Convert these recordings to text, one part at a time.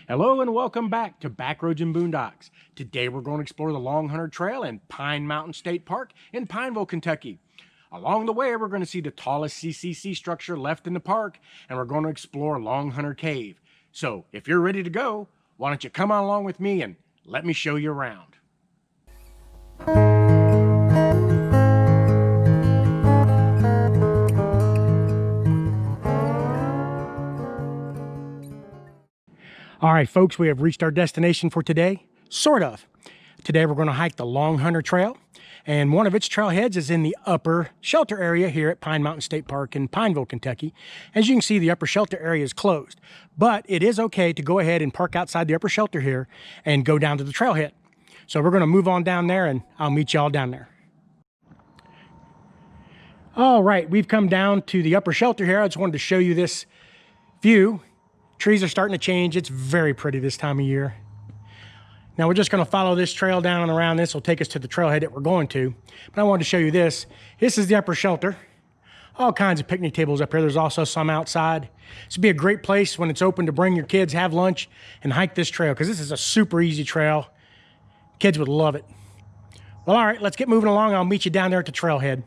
Hello and welcome back to Backroads and Boondocks. Today we're going to explore the Long Hunter Trail in Pine Mountain State Park in Pineville, Kentucky. Along the way, we're going to see the tallest CCC structure left in the park, and we're going to explore Long Hunter Cave. So if you're ready to go, why don't you come on along with me and let me show you around. All right, folks, we have reached our destination for today, sort of. Today we're going to hike the Long Hunter Trail, and one of its trailheads is in the upper shelter area here at Pine Mountain State Park in Pineville, Kentucky. As you can see, the upper shelter area is closed, but it is okay to go ahead and park outside the upper shelter here and go down to the trailhead. So we're going to move on down there, and I'll meet y'all down there. All right, we've come down to the upper shelter here. I just wanted to show you this view. Trees are starting to change. It's very pretty this time of year. Now we're just going to follow this trail down and around. This will take us to the trailhead that we're going to. But I wanted to show you this. This is the upper shelter. All kinds of picnic tables up here. There's also some outside. This would be a great place when it's open to bring your kids, have lunch, and hike this trail, because this is a super easy trail. Kids would love it. Well, all right, let's get moving along. I'll meet you down there at the trailhead.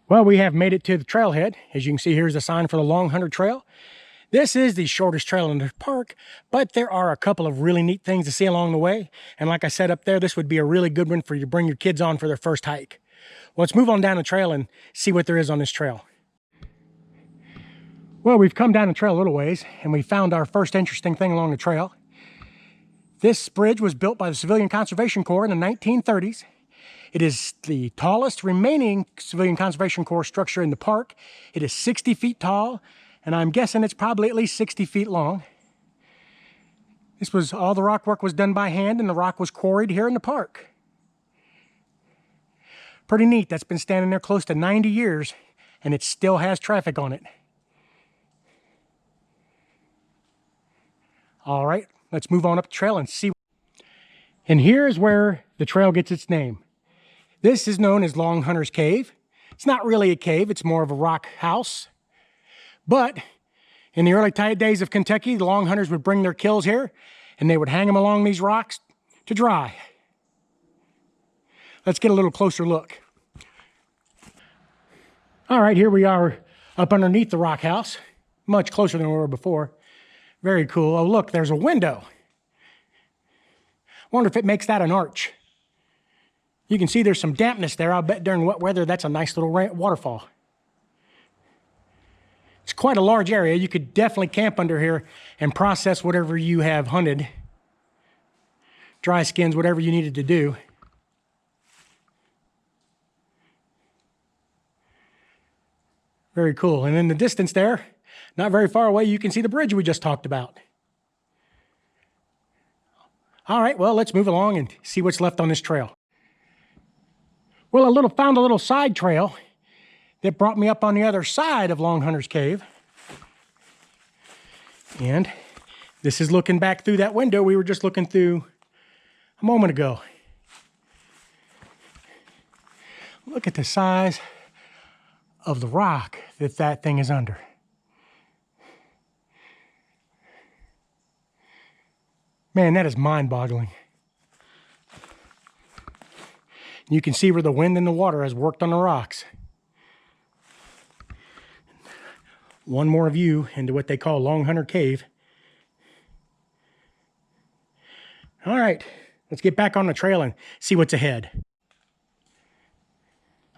Well, we have made it to the trailhead. As you can see, here's a sign for the Long Hunter Trail. This is the shortest trail in the park, but there are a couple of really neat things to see along the way. And like I said up there, this would be a really good one for you to bring your kids on for their first hike. Well, let's move on down the trail and see what there is on this trail. Well, we've come down the trail a little ways, and we found our first interesting thing along the trail. This bridge was built by the Civilian Conservation Corps in the 1930s. It is the tallest remaining Civilian Conservation Corps structure in the park. It is 60 feet tall, and I'm guessing it's probably at least 60 feet long. All the rock work was done by hand, and the rock was quarried here in the park. Pretty neat. That's been standing there close to 90 years, and it still has traffic on it. All right, let's move on up the trail and see. And here is where the trail gets its name. This is known as Long Hunter's Cave. It's not really a cave, it's more of a rock house. But in the early days of Kentucky, the Long Hunters would bring their kills here, and they would hang them along these rocks to dry. Let's get a little closer look. All right, here we are up underneath the rock house, much closer than we were before. Very cool. Oh, look, there's a window. Wonder if it makes that an arch. You can see there's some dampness there. I'll bet during wet weather, that's a nice little waterfall. It's quite a large area. You could definitely camp under here and process whatever you have hunted. Dry skins, whatever you needed to do. Very cool. And in the distance there, not very far away, you can see the bridge we just talked about. All right, well, let's move along and see what's left on this trail. Well, found a little side trail that brought me up on the other side of Long Hunter's Cave. And this is looking back through that window we were just looking through a moment ago. Look at the size of the rock that thing is under. Man, that is mind-boggling. You can see where the wind and the water has worked on the rocks. One more view into what they call Long Hunter Cave. All right, let's get back on the trail and see what's ahead.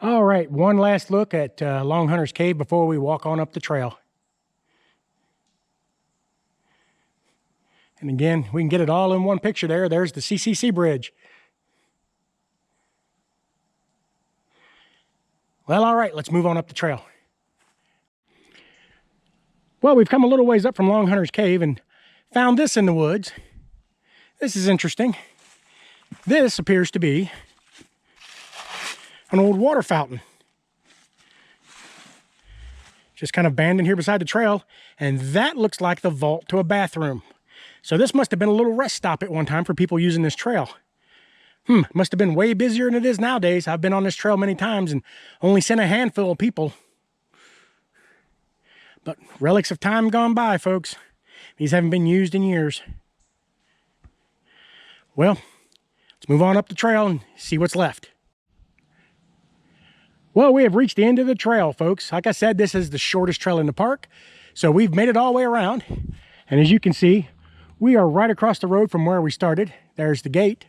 All right, one last look at Long Hunter's Cave before we walk on up the trail. And again, we can get it all in one picture there. There's the CCC bridge. Well, all right, let's move on up the trail. Well, we've come a little ways up from Long Hunter's Cave and found this in the woods. This is interesting. This appears to be an old water fountain. Just kind of abandoned here beside the trail, and that looks like the vault to a bathroom. So this must have been a little rest stop at one time for people using this trail. Must have been way busier than it is nowadays. I've been on this trail many times and only seen a handful of people. But relics of time gone by, folks. These haven't been used in years. Well, let's move on up the trail and see what's left. Well, we have reached the end of the trail, folks. Like I said, this is the shortest trail in the park. So we've made it all the way around. And as you can see, we are right across the road from where we started. There's the gate.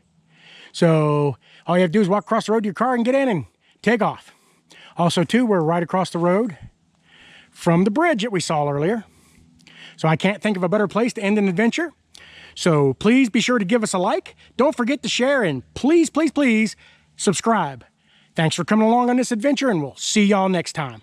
So all you have to do is walk across the road to your car and get in and take off. Also, too, we're right across the road from the bridge that we saw earlier. So I can't think of a better place to end an adventure. So please be sure to give us a like. Don't forget to share, and please, please, please subscribe. Thanks for coming along on this adventure, and we'll see y'all next time.